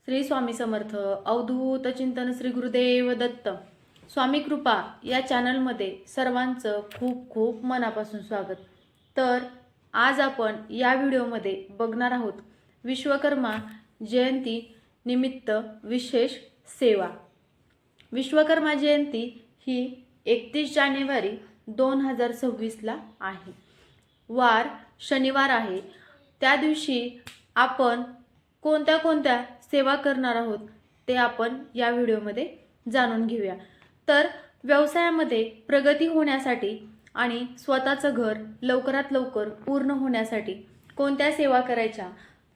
श्री स्वामी समर्थ अवधूत चिंतन श्री गुरुदेव दत्त स्वामी कृपा या चॅनलमध्ये सर्वांचं खूप खूप मनापासून स्वागत। तर आज आपण या व्हिडिओमध्ये बघणार आहोत विश्वकर्मा जयंती निमित्त विशेष सेवा। विश्वकर्मा जयंती ही 31 जानेवारी 2026 आहे। वार शनिवार आहे। त्या दिवशी आपण कोणत्या कोणत्या सेवा करणार आहोत ते आपण या व्हिडिओमध्ये जाणून घेऊया। तर व्यवसायामध्ये प्रगती होण्यासाठी आणि स्वतःचं घर लवकरात लवकर पूर्ण होण्यासाठी कोणत्या सेवा करायच्या,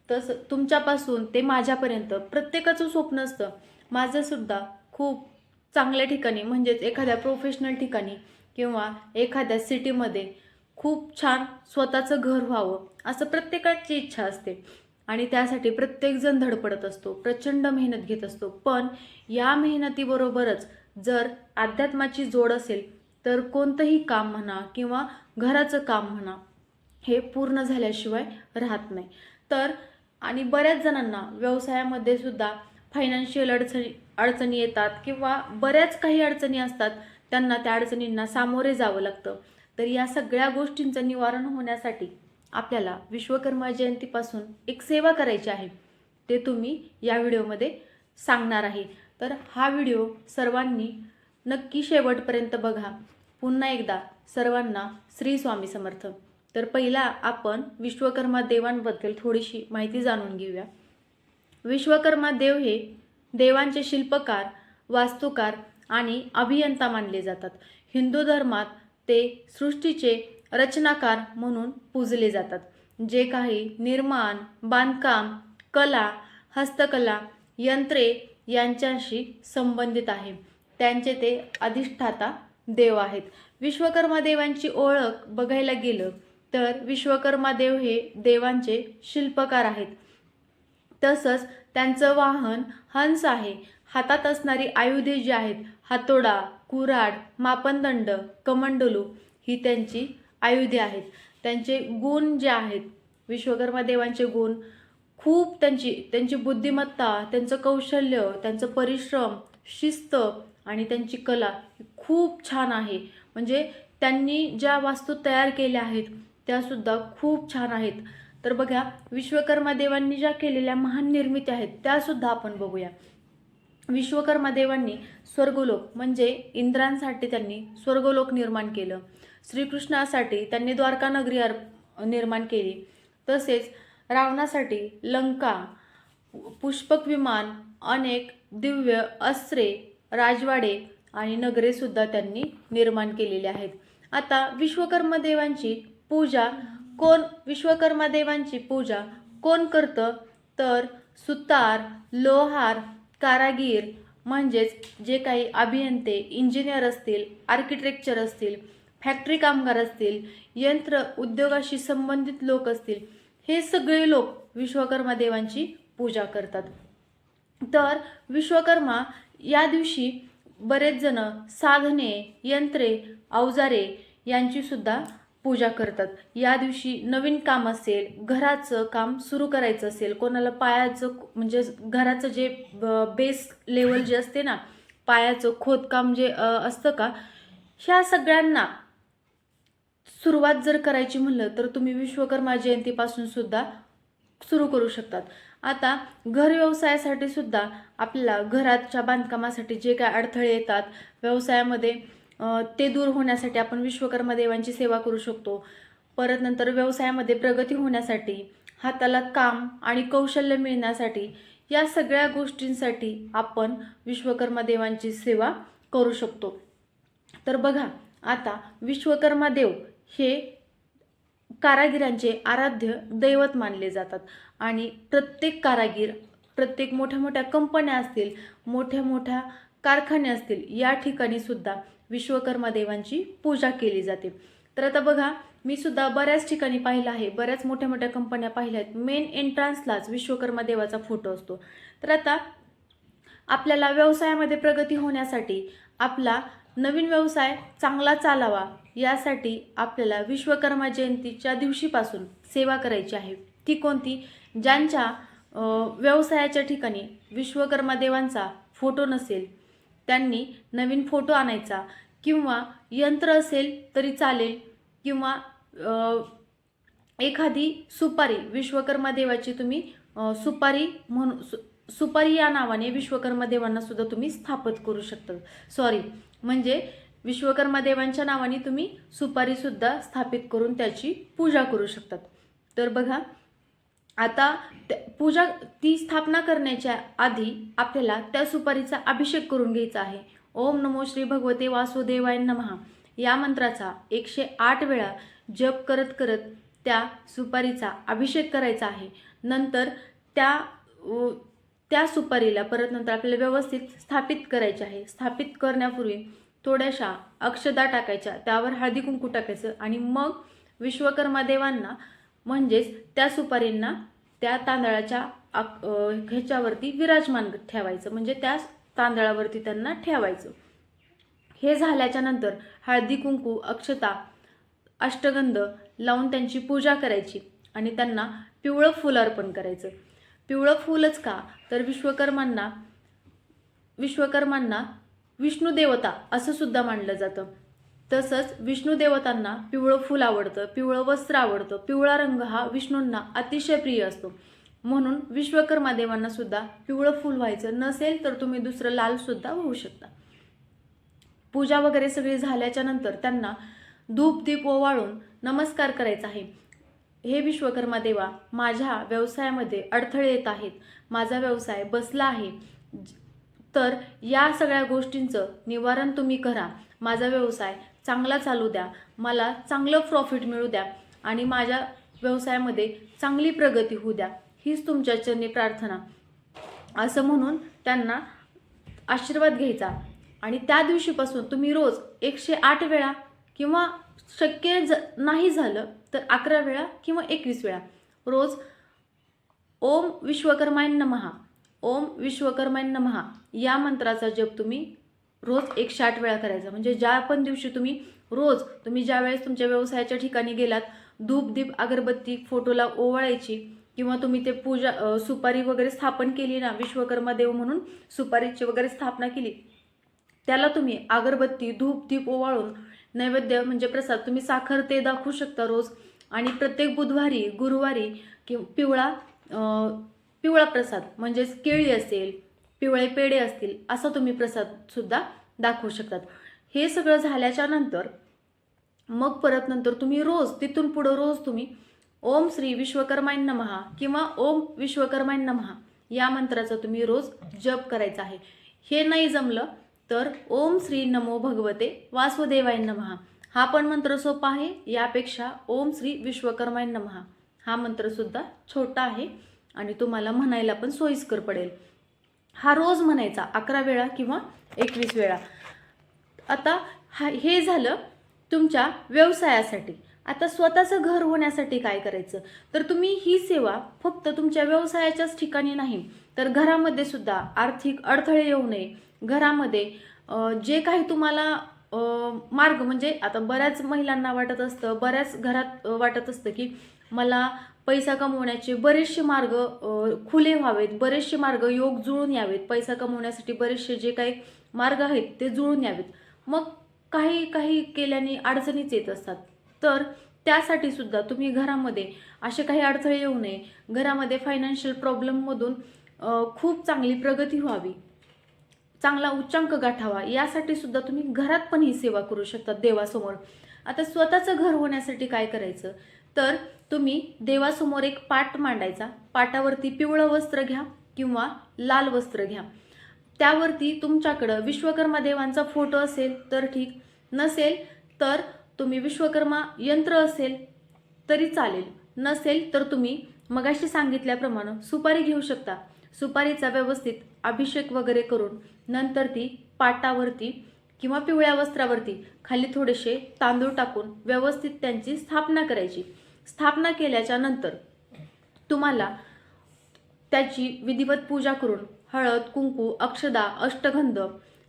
तस तुमच्यापासून ते माझ्यापर्यंत प्रत्येकाचं स्वप्न असतं। माझं सुद्धा खूप चांगल्या ठिकाणी म्हणजेच एखाद्या प्रोफेशनल ठिकाणी किंवा एखाद्या सिटीमध्ये खूप छान स्वतःचं घर व्हावं असं प्रत्येकाची इच्छा असते आणि त्यासाठी प्रत्येकजण धडपडत असतो, प्रचंड मेहनत घेत असतो। पण या मेहनतीबरोबरच जर अध्यात्माची जोड असेल तर कोणतंही काम म्हणा किंवा घराचं काम म्हणा हे पूर्ण झाल्याशिवाय राहत नाही। तर आणि बऱ्याच जणांना व्यवसायामध्ये सुद्धा फायनान्शियल अडचणी येतात किंवा बऱ्याच काही अडचणी असतात, त्यांना त्या अडचणींना सामोरे जावं लागतं। तर या सगळ्या गोष्टींचं निवारण होण्यासाठी आपल्याला विश्वकर्मा जयंतीपासून एक सेवा करायची आहे, ते तुम्ही या व्हिडिओमध्ये सांगणार आहे। तर हा व्हिडिओ सर्वांनी नक्की शेवटपर्यंत बघा। पुन्हा एकदा सर्वांना श्री स्वामी समर्थ। तर पहिला आपण विश्वकर्मा देवांबद्दल थोडीशी माहिती जाणून घेऊया। विश्वकर्मा देव हे देवांचे शिल्पकार, वास्तुकार आणि अभियंता मानले जातात। हिंदू धर्मात ते सृष्टीचे रचनाकार म्हणून पूजले जातात, जे काही निर्माण, बांधकाम, कला, हस्तकला, यंत्रे यांच्याशी संबंधित आहे त्यांचे ते अधिष्ठाता देव आहेत। विश्वकर्मा देवांची ओळख बघायला गेलं तर विश्वकर्मा देव हे देवांचे शिल्पकार आहेत। तसंच त्यांचं वाहन हंस आहे। हातात असणारी आयुधे जी आहेत, हातोडा, कुऱ्हाड, मापनदंड, कमंडलू ही त्यांची आयुधे आहेत। त्यांचे गुण जे आहेत, विश्वकर्मा देवांचे गुण खूप त्यांची बुद्धिमत्ता, त्यांचं कौशल्य, त्यांचं परिश्रम, शिस्त आणि त्यांची कला खूप छान आहे। म्हणजे त्यांनी ज्या वास्तू तयार केल्या आहेत त्या सुद्धा खूप छान आहेत। तर बघा, विश्वकर्मा देवांनी ज्या केलेल्या महान निर्मिती आहेत त्या सुद्धा आपण बघूया। विश्वकर्मा देवांनी स्वर्गलोक म्हणजे इंद्रांसाठी त्यांनी स्वर्गलोक निर्माण केलं। श्रीकृष्णासाठी त्यांनी द्वारका नगरी निर्माण केली। तसेच रावणासाठी लंका, पुष्पक विमान, अनेक दिव्य अस्त्रे, राजवाडे आणि नगरे सुद्धा त्यांनी निर्माण केलेली आहेत। आता विश्वकर्मा देवांची पूजा कोण करतं, तर सुतार, लोहार, कारागीर म्हणजेच जे काही अभियंते, इंजिनियर असतील, आर्किटेक्चर असतील, फॅक्टरी कामगार असतील, यंत्र उद्योगाशी संबंधित लोक असतील, हे सगळे लोक विश्वकर्मा देवांची पूजा करतात। तर विश्वकर्मा या दिवशी बरेच जण साधने, यंत्रे, अवजारे यांची सुद्धा पूजा करतात। या दिवशी नवीन काम असेल, घराचं काम सुरू करायचं असेल, कोणाला पायाचं म्हणजे घराचं जे बेस लेवल जे असते ना, पायाचं खोदकाम जे असतं का, ह्या सगळ्यांना सुरुवात जर करायची म्हणलं तर तुम्ही विश्वकर्मा जयंतीपासून सुद्धा सुरू करू शकतात। आता घर व्यवसायासाठी सुद्धा आपल्याला घराच्या बांधकामासाठी जे काय अडथळे येतात व्यवसायामध्ये ते दूर होण्यासाठी आपण विश्वकर्मा देवांची सेवा करू शकतो। परत नंतर व्यवसायामध्ये प्रगती होण्यासाठी, हाताला काम आणि कौशल्य मिळण्यासाठी, या सगळ्या गोष्टींसाठी आपण विश्वकर्मा देवांची सेवा करू शकतो। तर बघा, आता विश्वकर्मा देव हे कारागिरांचे आराध्य दैवत मानले जातात आणि प्रत्येक कारागीर, प्रत्येक मोठ्या मोठ्या कंपन्या असतील, मोठ्या मोठ्या कारखाने असतील, या ठिकाणी सुद्धा विश्वकर्मा देवांची पूजा केली जाते। तर आता बघा, मी सुद्धा बऱ्याच ठिकाणी पाहिलं आहे, बऱ्याच मोठ्या मोठ्या कंपन्या पाहिल्या आहेत, मेन एंट्रन्सलाच विश्वकर्मा देवाचा फोटो असतो। तर आता आपल्याला व्यवसायामध्ये प्रगती होण्यासाठी, आपला नवीन व्यवसाय चांगला चालावा यासाठी आपल्याला विश्वकर्मा जयंतीच्या दिवशीपासून सेवा करायची आहे। ती कोणती? ज्यांच्या व्यवसायाच्या ठिकाणी विश्वकर्मा देवांचा फोटो नसेल, त्यांनी नवीन फोटो आणायचा, किंवा यंत्र असेल तरी चालेल, किंवा एखादी सुपारी विश्वकर्मा देवाची तुम्ही सुपारी म्हणून सुपारी या नावाने विश्वकर्मा देवांना सुद्धा तुम्ही स्थापित करू शकता. म्हणजे विश्वकर्मा देवांच्या नावाने तुम्ही सुपारी सुद्धा स्थापित करून त्याची पूजा करू शकतात. तर बघा, आता पूजा ती स्थापना करण्याच्या आधी आपल्याला त्या सुपारीचा अभिषेक करून घ्यायचा आहे. ओम नमो श्री भगवते वासुदेवाय नमः या मंत्राचा 108 वेळा जप करत करत त्या सुपारीचा अभिषेक करायचा आहे. नंतर त्या सुपारीला परत नंतर आपल्याला व्यवस्थित स्थापित करायचे आहे. स्थापित करण्यापूर्वी थोड्याशा अक्षदा टाकायच्या, त्यावर हळदी कुंकू टाकायचं, आणि मग विश्वकर्मा देवांना म्हणजेच त्या सुपारींना त्या तांदळाच्या ह्याच्यावरती विराजमान ठेवायचं, म्हणजे त्या तांदळावरती त्यांना ठेवायचं. हे झाल्याच्या नंतर हळदी कुंकू, अक्षता, अष्टगंध लावून त्यांची पूजा करायची आणि त्यांना पिवळं फूल अर्पण करायचं. पिवळं फूलच का, तर विश्वकर्मांना विष्णू देवता असं सुद्धा मानलं जातं. तसंच विष्णू देवतांना पिवळं फूल आवडतं, पिवळं वस्त्र आवडतं. पिवळा रंग हा विष्णूंना अतिशय प्रिय असतो, म्हणून विश्वकर्मा देवांना सुद्धा पिवळं फूल व्हायचं. नसेल तर तुम्ही दुसरं लाल सुद्धा होऊ शकता. पूजा वगैरे सगळी झाल्याच्या नंतर त्यांना धूप दीप ओवाळून नमस्कार करायचा आहे. हे विश्वकर्मा देवा, माझ्या व्यवसायामध्ये अडथळे येत आहेत, माझा व्यवसाय बसला आहे, तर या सगळ्या गोष्टींचं निवारण तुम्ही करा. माझा व्यवसाय चांगला चालू द्या, मला चांगलं प्रॉफिट मिळू द्या, आणि माझ्या व्यवसायामध्ये चांगली प्रगती होऊ द्या, हीच तुमच्या चरणी प्रार्थना, असं म्हणून त्यांना आशीर्वाद घ्यायचा. आणि त्या दिवशीपासून तुम्ही रोज 108 वेळा, किंवा शक्य नाही झालं तर 11 वेळा किंवा 21 वेळा रोज ओम विश्वकर्माय नमः, ओम विश्वकर्माय नमः या मंत्राचा जप तुम्ही रोज 108 वेळा करायचा. म्हणजे ज्या पण दिवशी तुम्ही ज्या वेळेस तुमच्या व्यवसायाच्या ठिकाणी गेलात, धूप दीप अगरबत्ती फोटोला ओवाळायची, किंवा तुम्ही ते पूजा सुपारी वगैरे स्थापन केली ना, विश्वकर्मा देव म्हणून सुपारीची वगैरे स्थापना केली, त्याला तुम्ही अगरबत्ती धूप दीप ओवाळून नैवेद्य म्हणजे प्रसाद तुम्ही साखर ते दाखवू शकता रोज. आणि प्रत्येक बुधवारी, गुरुवारी पिवळा प्रसाद म्हणजेच केळी असेल, पिवळे पेढे असतील, असा तुम्ही प्रसाद सुद्धा दाखवू शकतात. हे सगळं झाल्याच्या नंतर मग परत नंतर तुम्ही रोज तिथून पुढं रोज तुम्ही ओम श्री विश्वकर्माय नमः किंवा ओम विश्वकर्माय नमः या मंत्राचा तुम्ही रोज जप करायचा आहे. हे नाही जमलं तर ओम श्री नमो भगवते वासुदेवाय नमः हा पण मंत्र सोपा आहे. यापेक्षा ओम श्री विश्वकर्माय नमः हा मंत्र सुद्धा छोटा आहे आणि तुम्हाला म्हणायला पण सोयीस्कर पडेल. हा रोज म्हणायचा 11 वेळा किंवा 21 वेळा. आता हे झालं तुमच्या व्यवसायासाठी. आता स्वतःचं घर होण्यासाठी काय करायचं, तर तुम्ही ही सेवा फक्त तुमच्या व्यवसायाच्याच ठिकाणी नाही तर घरामध्ये सुद्धा आर्थिक अडथळे येऊ नये, घरामध्ये जे काही तुम्हाला मार्ग, म्हणजे आता बऱ्याच महिलांना वाटत असतं, बऱ्याच घरात वाटत असतं की मला पैसा कमवण्याचे बरेचसे मार्ग खुले व्हावेत, बरेचसे मार्ग योग जुळून यावेत, पैसा कमवण्यासाठी बरेचसे जे काही मार्ग आहेत ते जुळून यावेत. मग काही केल्याने अडचणीच येत असतात. तर त्यासाठी सुद्धा तुम्ही घरामध्ये असे काही अडथळे येऊ नये, घरामध्ये फायनान्शियल प्रॉब्लेममधून खूप चांगली प्रगती व्हावी, चांगला उच्चांक गाठावा, यासाठी सुद्धा तुम्ही घरात पण ही सेवा करू शकता देवासमोर. आता स्वतःचं घर होण्यासाठी काय करायचं, तर तुम्ही देवासमोर एक पाट मांडायचा. पाटावरती पिवळं वस्त्र घ्या किंवा लाल वस्त्र घ्या. त्यावरती तुमच्याकडं विश्वकर्मा देवांचा फोटो असेल तर ठीक, नसेल तर तुम्ही विश्वकर्मा यंत्र असेल तरी चालेल, नसेल तर तुम्ही मगाशी सांगितल्याप्रमाणे सुपारी घेऊ शकता. सुपारीचा व्यवस्थित अभिषेक वगैरे करून नंतर ती पाटावरती किंवा पिवळ्या वस्त्रावरती खाली थोडेसे तांदूळ टाकून व्यवस्थित त्यांची स्थापना करायची. स्थापना केल्याच्या नंतर तुम्हाला त्याची विधिवत पूजा करून हळद कुंकू अक्षदा अष्टगंध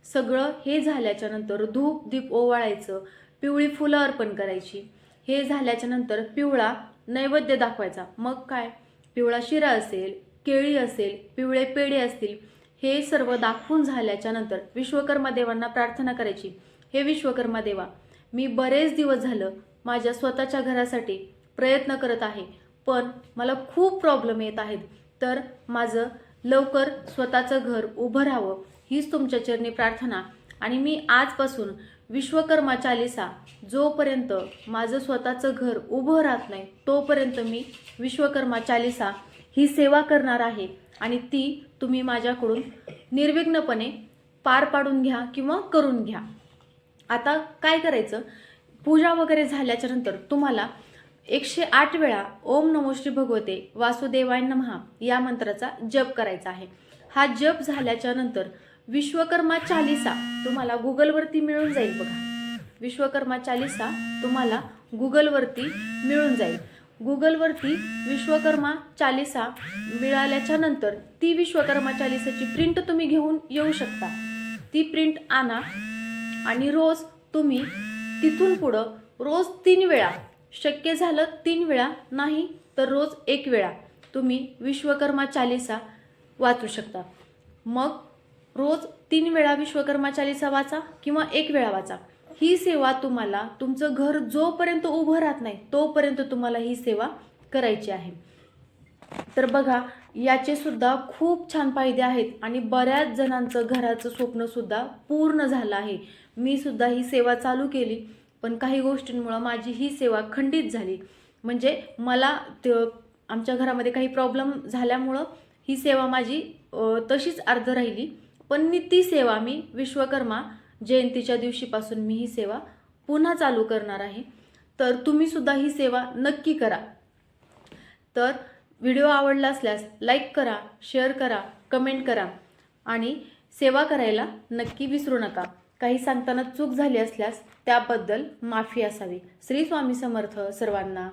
सगळं हे झाल्याच्या नंतर धूप दीप ओवाळायचं, पिवळी फुलं अर्पण करायची. हे झाल्याच्या नंतर पिवळा नैवेद्य दाखवायचा. मग काय, पिवळा शिरा असेल, केळी असेल, पिवळे पेढे असतील, हे सर्व दाखवून झाल्याच्या नंतर विश्वकर्मा देवांना प्रार्थना करायची. हे विश्वकर्मा देवा, मी बरेच दिवस झालं माझ्या स्वतःच्या घरासाठी प्रयत्न करत आहे, पण मला खूप प्रॉब्लेम येत आहेत. तर माझं लवकर स्वतःचं घर उभं राहावं हीच तुमच्या चरणी प्रार्थना. आणि मी आजपासून विश्वकर्मा चालीसा जोपर्यंत माझं स्वतःचं घर उभं राहत नाही तोपर्यंत मी विश्वकर्मा चालीसा ही सेवा करणार आहे. आणि ती तुम्ही माझ्याकडून निर्विघ्नपणे पार पाडून घ्या किंवा करून घ्या. आता काय करायचं, पूजा वगैरे झाल्याच्या नंतर तुम्हाला 108 वेळा ओम नमो श्री भगवते वासुदेवाय नमः या मंत्राचा जप करायचा आहे. हा जप झाल्याच्या नंतर विश्वकर्मा चालीसा तुम्हाला गुगलवरती मिळून जाईल. बघा, विश्वकर्मा चालीसा तुम्हाला गुगलवरती मिळून जाईल. गुगलवरती विश्वकर्मा चालीसा मिळाल्याच्या नंतर ती विश्वकर्मा चालीसाची प्रिंट तुम्ही घेऊन येऊ शकता. ती प्रिंट आणा आणि रोज तुम्ही तिथून पुढं रोज 3 वेळा, शक्य झालं 3 वेळा, नाही तर रोज 1 वेळा तुम्ही विश्वकर्मा चालीसा वाचू शकता. मग रोज 3 वेळा विश्वकर्मा चालीसा वाचा किंवा 1 वेळा वाचा. ही सेवा तुम्हाला तुमचं घर जोपर्यंत उभं राहत नाही तोपर्यंत तुम्हाला ही सेवा करायची आहे. तर बघा, याचे सुद्धा खूप छान फायदे आहेत आणि बऱ्याच जणांचं घराचं स्वप्न सुद्धा पूर्ण झालं आहे. मी सुद्धा ही सेवा चालू केली, पण काही गोष्टींमुळे माझी ही सेवा खंडित झाली. म्हणजे मला आमच्या घरामध्ये काही प्रॉब्लेम झाल्यामुळं ही सेवा माझी तशीच अर्ध राहिली. पण ती सेवा मी विश्वकर्मा जयंतीच्या दिवशीपासून मी ही सेवा पुन्हा चालू करणार आहे. तर तुम्ही सुद्धा ही सेवा नक्की करा. तर व्हिडिओ आवडला असल्यास लाईक करा, शेअर करा, कमेंट करा आणि सेवा करायला नक्की विसरू नका. काही सांगताना चूक झाली असल्यास त्याबद्दल माफी असावी. श्री स्वामी समर्थ सर्वांना.